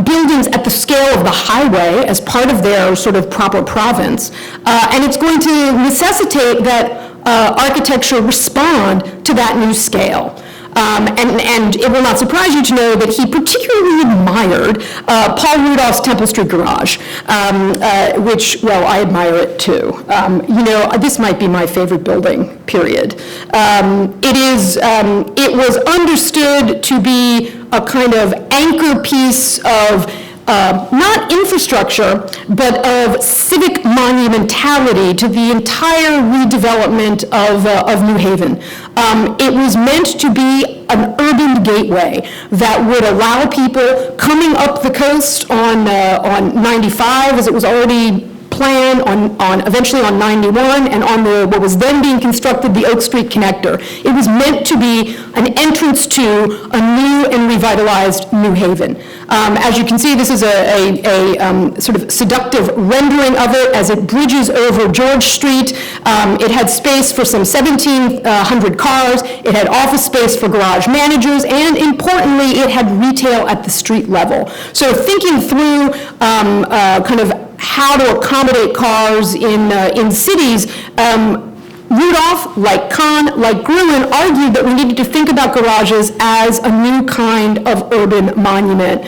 buildings at the scale of the highway as part of their sort of proper province, and it's going to necessitate that architecture respond to that new scale. And it will not surprise you to know that he particularly admired Paul Rudolph's Temple Street Garage, which, well, I admire it too. This might be my favorite building, period. It was understood to be a kind of anchor piece of not infrastructure, but of civic monumentality to the entire redevelopment of New Haven. It was meant to be an urban gateway that would allow people coming up the coast on 95, as it was already planned, eventually on 91, and on what was then being constructed, the Oak Street Connector. It was meant to be an entrance to a new and revitalized New Haven. As you can see, this is a sort of seductive rendering of it as it bridges over George Street. It had space for some 1,700 cars. It had office space for garage managers, and importantly, it had retail at the street level. So thinking through kind of how to accommodate cars in cities, Rudolph, like Kahn, like Gruen, argued that we needed to think about garages as a new kind of urban monument.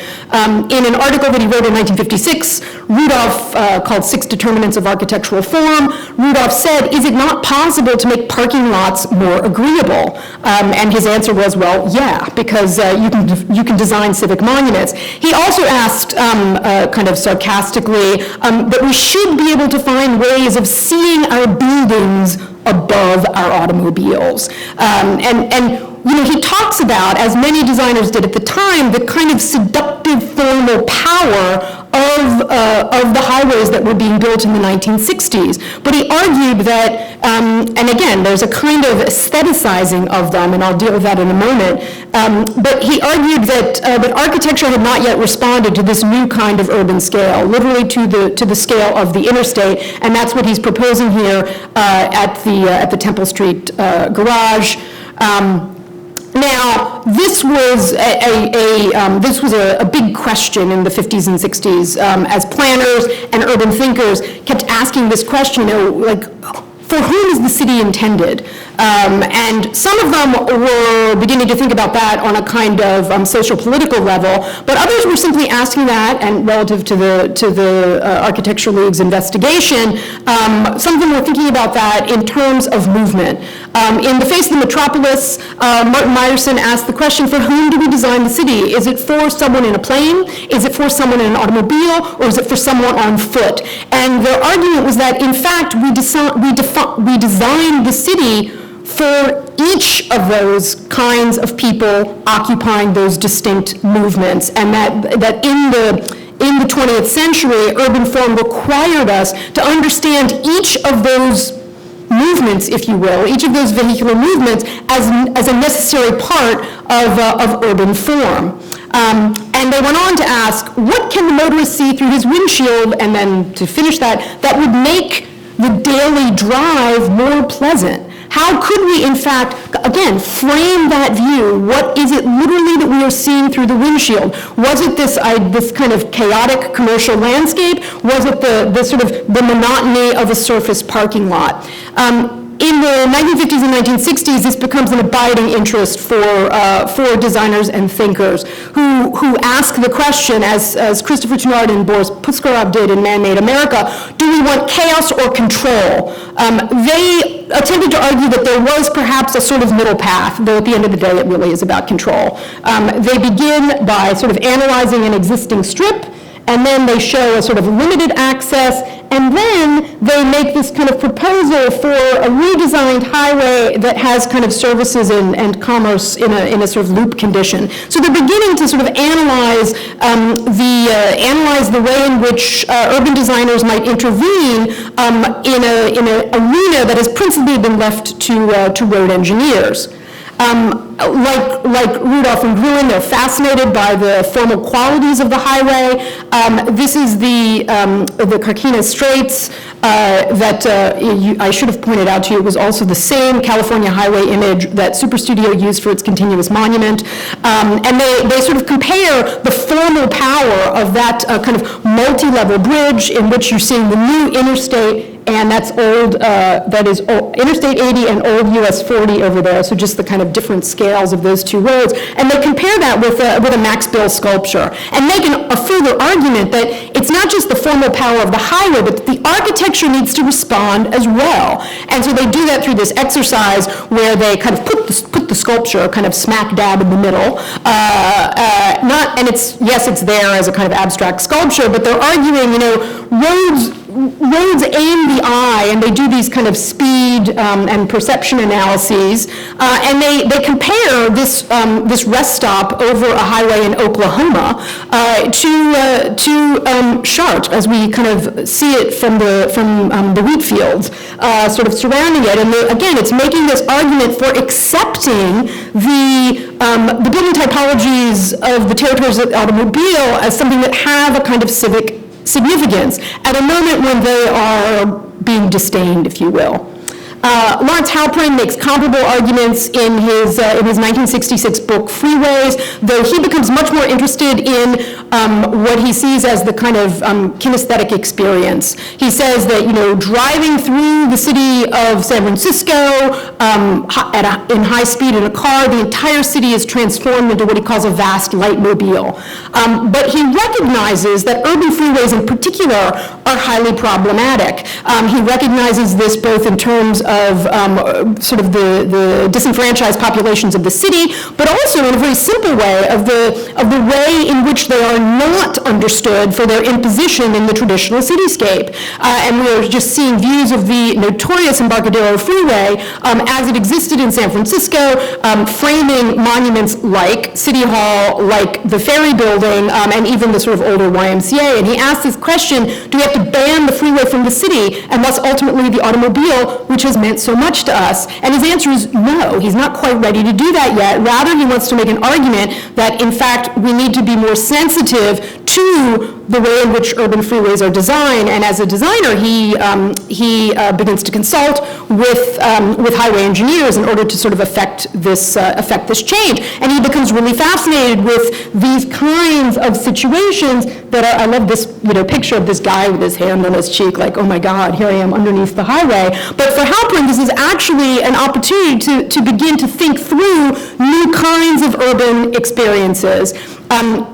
In an article that he wrote in 1956, Rudolph called 6 Determinants of Architectural Form, Rudolph said, is it not possible to make parking lots more agreeable? And his answer was, well, yeah, because you can design civic monuments. He also asked, kind of sarcastically, that we should be able to find ways of seeing our buildings above our automobiles. And he talks about, as many designers did at the time, the kind of seductive formal power of the highways that were being built in the 1960s. But he argued that, and again, there's a kind of aestheticizing of them, and I'll deal with that in a moment, but he argued that architecture had not yet responded to this new kind of urban scale, literally to the scale of the interstate, and that's what he's proposing here at the Temple Street garage. Now, this was a big question in the 50s and 60s as planners and urban thinkers kept asking this question, for whom is the city intended? And some of them were beginning to think about that on a kind of social political level, but others were simply asking that, and relative to the Architecture League's investigation, some of them were thinking about that in terms of movement. In The Face of the Metropolis, Martin Meyerson asked the question, for whom do we design the city? Is it for someone in a plane? Is it for someone in an automobile? Or is it for someone on foot? And their argument was that, in fact, we designed the city for each of those kinds of people occupying those distinct movements, and that in the 20th century, urban form required us to understand each of those movements, if you will, each of those vehicular movements as a necessary part of urban form. And they went on to ask, what can the motorist see through his windshield, and then to finish that would make the daily drive more pleasant? How could we, in fact, again, frame that view? What is it literally that we are seeing through the windshield? Was it this kind of chaotic commercial landscape? Was it the sort of the monotony of a surface parking lot? In the 1950s and 1960s, this becomes an abiding interest for designers and thinkers who ask the question, as Christopher Tournard and Boris Pescara did in Man-Made America, do we want chaos or control? They attempted to argue that there was perhaps a sort of middle path, though at the end of the day it really is about control. They begin by sort of analyzing an existing strip, and then they show a sort of limited access, and then they make this kind of proposal for a redesigned highway that has kind of services and commerce in a sort of loop condition. So they're beginning to sort of analyze the way in which urban designers might intervene in an arena that has principally been left to road engineers. Like Rudolph and Gruen, they're fascinated by the formal qualities of the highway. This is the Carquinez Straits that I should have pointed out to you. It was also the same California highway image that Superstudio used for its continuous monument. And they sort of compare the formal power of that kind of multi-level bridge in which you're seeing the new interstate, and that is Interstate 80 and old US 40 over there, so just the kind of different scales of those two roads. And they compare that with a Max Bill sculpture, and make a further argument that it's not just the formal power of the highway, but the architecture needs to respond as well. And so they do that through this exercise where they kind of put the sculpture kind of smack dab in the middle. It's there as a kind of abstract sculpture, but they're arguing, roads aim the eye, and they do these kind of speed and perception analyses, and they compare this rest stop over a highway in Oklahoma to Chartres, as we kind of see it from the wheat fields sort of surrounding it. And again, it's making this argument for accepting the building typologies of the territories of the automobile as something that have a kind of civic significance at a moment when they are being disdained, if you will. Lawrence Halprin makes comparable arguments in his 1966 book Freeways, though he becomes much more interested in what he sees as the kind of kinesthetic experience. He says that driving through the city of San Francisco in high speed in a car, the entire city is transformed into what he calls a vast lightmobile. But he recognizes that urban freeways in particular are highly problematic. He recognizes this both in terms of sort of the disenfranchised populations of the city, but also in a very simple way of the way in which they are not understood for their imposition in the traditional cityscape. And we're just seeing views of the notorious Embarcadero Freeway as it existed in San Francisco, framing monuments like City Hall, like the Ferry Building, and even the sort of older YMCA. And he asked this question, do we have to ban the freeway from the city and thus ultimately the automobile, which has meant so much to us? And his answer is no, he's not quite ready to do that yet. Rather, he wants to make an argument that, in fact, we need to be more sensitive to the way in which urban freeways are designed. And as a designer, he begins to consult with highway engineers in order to sort of affect this change. And he becomes really fascinated with these kinds of situations that are, I love this picture of this guy with his hand on his cheek, like, oh my God, here I am underneath the highway. But for Halprin, this is actually an opportunity to begin to think through new kinds of urban experiences.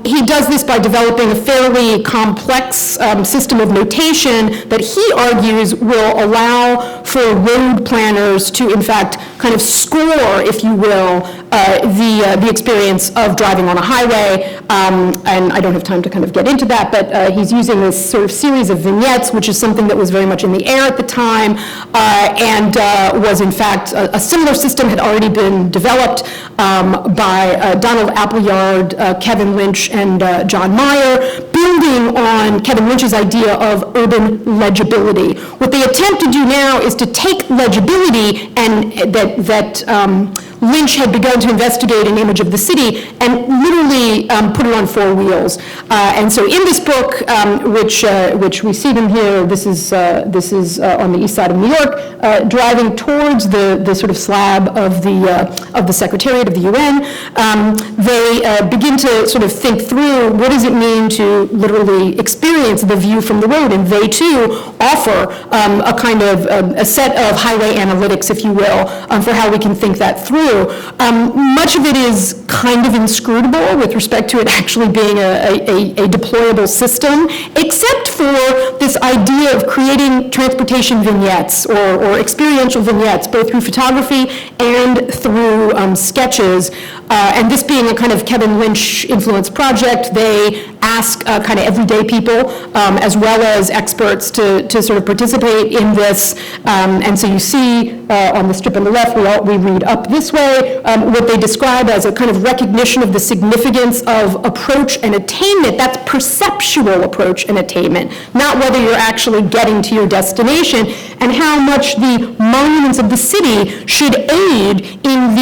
He does this by developing a fairly complex system of notation that he argues will allow for road planners to, in fact, kind of score, if you will, the experience of driving on a highway. And I don't have time to kind of get into that, but he's using this sort of series of vignettes, which is something that was very much in the air at the time, and was, in fact, a similar system had already been developed by Donald Appleyard, Kevin Lynch, and John Meyer, building on Kevin Lynch's idea of urban legibility. What they attempt to do now is to take legibility and that Lynch had begun to investigate an image of the city and literally put it on four wheels. And so in this book, which we see them here, this is on the east side of New York, driving towards the sort of slab of the Secretariat of the UN, they begin to sort of think through what does it mean to literally experience the view from the road, and they too offer a kind of a set of highway analytics, if you will, for how we can think that through. Much of it is kind of inscrutable with respect to it actually being a deployable system, except for this idea of creating transportation vignettes or experiential vignettes, both through photography and through sketches. And this being a kind of Kevin Lynch influenced project, they ask kind of everyday people as well as experts to sort of participate in this. And so you see on the strip on the left, we read up this way, what they describe as a kind of recognition of the significance of approach and attainment. That's perceptual approach and attainment, not whether you're actually getting to your destination, and how much the monuments of the city should aid in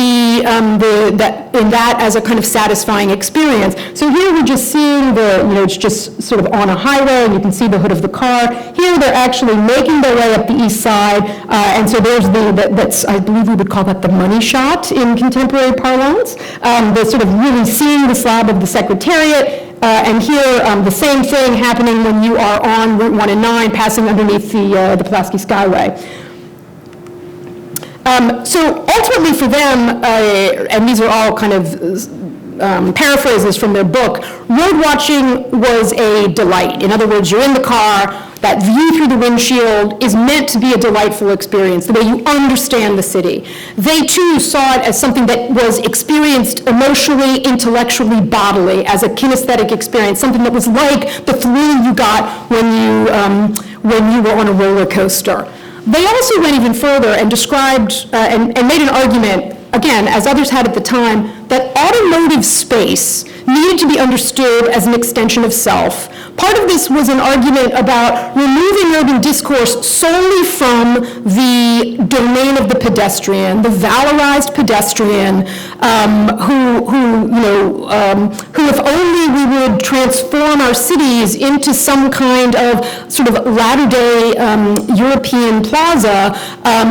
that as a kind of satisfying experience. So here we're just seeing it's just sort of on a highway, and you can see the hood of the car. Here they're actually making their way up the east side, and so there's that's, I believe we would call that the money shot in contemporary parlance, the sort of really seeing the slab of the Secretariat. And here, the same thing happening when you are on Route 1 and 9, passing underneath the Pulaski Skyway. So ultimately for them, and these are all kind of paraphrases from their book, road watching was a delight. In other words, you're in the car, that view through the windshield is meant to be a delightful experience, the way you understand the city. They too saw it as something that was experienced emotionally, intellectually, bodily, as a kinesthetic experience, something that was like the thrill you got when you were on a roller coaster. They also went even further and described and made an argument, again, as others had at the time, that automotive space needed to be understood as an extension of self. Part of this was an argument about removing urban discourse solely from the domain of the pedestrian, the valorized pedestrian, who if only we would transform our cities into some kind of sort of latter-day European plaza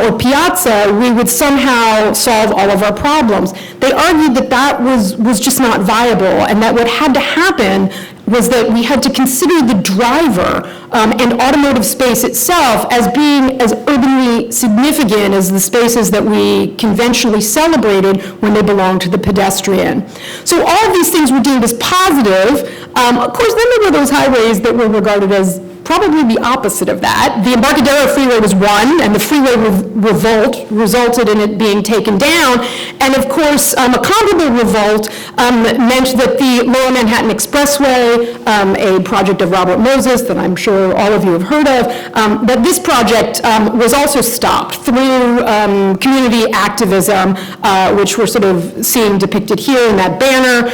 or piazza, we would somehow solve all of our problems. They argued that that was just not viable, and that what had to happen was that we had to consider the driver and automotive space itself as being as urbanly significant as the spaces that we conventionally celebrated when they belonged to the pedestrian. So all of these things were deemed as positive. Of course, then there were those highways that were regarded as probably the opposite of that. The Embarcadero Freeway was one, and the freeway revolt resulted in it being taken down. And of course, a comparable revolt meant that the Lower Manhattan Expressway, a project of Robert Moses that I'm sure all of you have heard of, that this project was also stopped through community activism, which we're sort of seeing depicted here in that banner,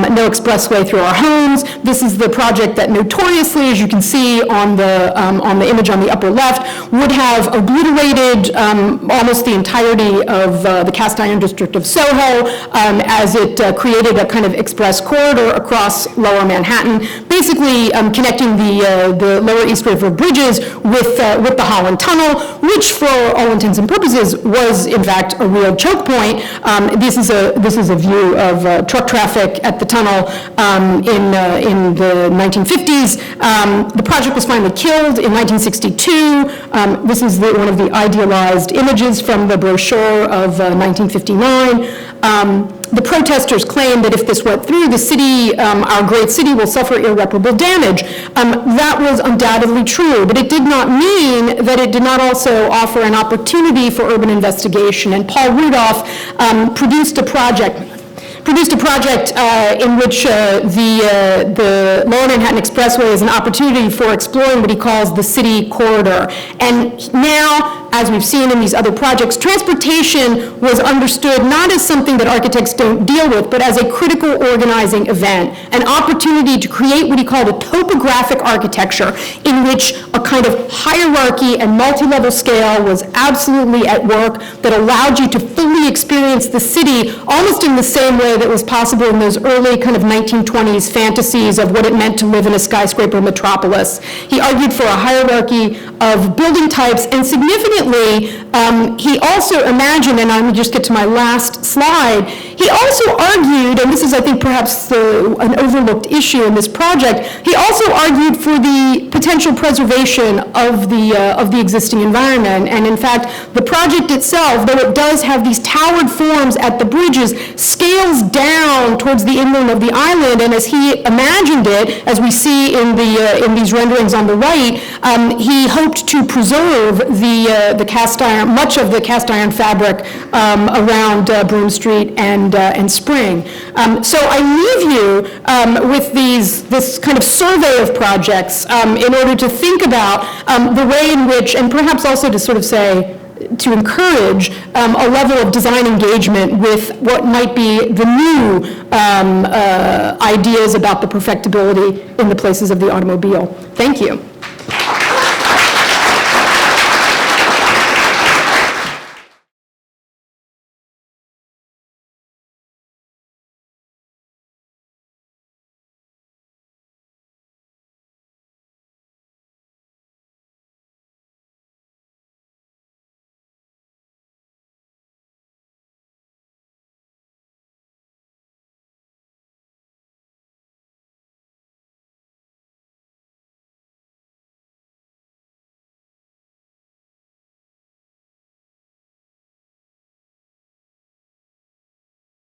No Expressway Through Our Homes. This is the project that notoriously, as you can see on the image on the upper left, would have obliterated almost the entirety of the cast iron district of Soho, as it created a kind of express corridor across Lower Manhattan, basically connecting the Lower East River bridges with the Holland Tunnel, which for all intents and purposes was in fact a real choke point. This is a view of truck traffic at the tunnel in the 1950s. The project was finally killed in 1962. This is one of the idealized images from the brochure of 1959. The protesters claimed that if this went through, the city, our great city, will suffer irreparable damage. That was undoubtedly true, but it did not mean that it did not also offer an opportunity for urban investigation. And Paul Rudolph produced a project in which the Lower Manhattan Expressway is an opportunity for exploring what he calls the city corridor. And now, as we've seen in these other projects, transportation was understood not as something that architects don't deal with, but as a critical organizing event, an opportunity to create what he called a topographic architecture in which a kind of hierarchy and multi-level scale was absolutely at work that allowed you to fully experience the city almost in the same way that was possible in those early kind of 1920s fantasies of what it meant to live in a skyscraper metropolis. He argued for a hierarchy of building types, and significantly, he also imagined, and I'm going to just get to my last slide, he also argued, and this is, I think, perhaps an overlooked issue in this project, he also argued for the potential preservation of the existing environment. And in fact, the project itself, though it does have these towered forms at the bridges, scales down towards the inland of the island, and as he imagined it, as we see in these renderings on the right, he hoped to preserve the cast iron, much of the cast iron fabric around Broome Street and Spring. So I leave you with this kind of survey of projects in order to think about the way in which, and perhaps also to sort of say, to encourage a level of design engagement with what might be the new ideas about the perfectibility in the places of the automobile. Thank you.